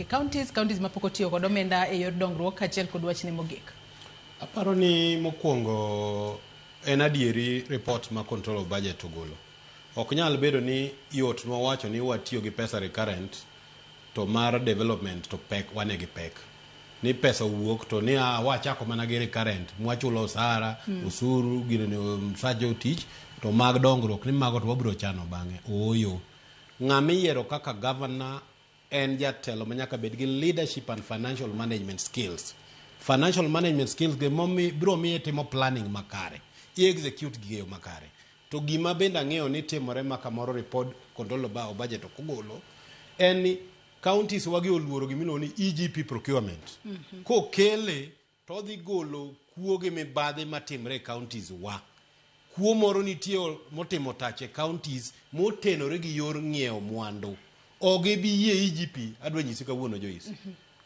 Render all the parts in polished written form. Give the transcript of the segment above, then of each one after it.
e counties mapok otiyo kod omenda e yor dongruok kachiel kod wachne mogik. Aparo ni mokwongo en adieri report ma control of budget ogolo. Ok nyal bedo ni yot wawacho ni watiyo gi pesa recurrent to mar development to pek wane gi pek. Ni pesa wuok to ni wachako mana gi recurrent mwachulo osara, usuru, gino msajo tich to mag dongruok ni mago to wabiro chano bang'e. Ooyo. Ng'ama iyiero kaka gavana en jatelo ma nyaka bed gi leadership and financial management skills. Financial management skills ge biro miye timo planning makare. I-execute gigeyo makare. To gima bende ang'eyo ni timore ma kamoro report control of budget okogolo en ni counties wagi oluoro gimino ni EGP procurement. Kokele to dhi golo kuoge mibadhi matimre counties wa. Kuo moro nitie motimo tache counties motenore gi yor ng'iewo mwandu. Oge bi yie EGP adwa nyisi kawuono Joyce.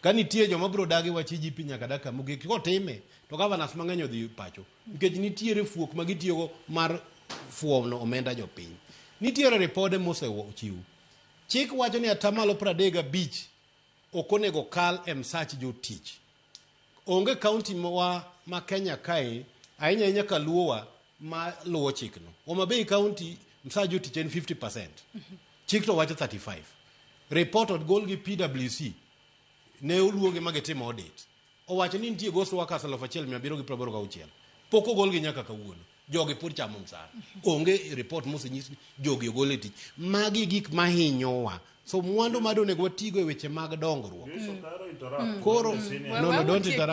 Ka nitie joma biro dagi wach EGP nyaka daka mogik kotime to governors mang'eny odhi pacho. Nikech nitiere fuok ma gitiyogo mar fuono omenda jopiny. Nitiere ripode mosechiw. Chik wacho ni atamalo 35 okonego kal msach jotich. Onge county ma Kenya kae ahinya Kaluowa ma luwo chikno. Homa Bay County msach jotich en 50%. Chik to wacho 35. Report od gol gi PWC ne oluoge magitimo audit. Owacho ni nitie ghost workers 1786. Pok ogol gi nyaka kawuono. Jogi pur chamo msara. Onge report mosenyis jogi ogol e tich. Magi gik mahinyowa. So mwandu madonego watigo e weche mag dongruok. Koro no don't interrupt.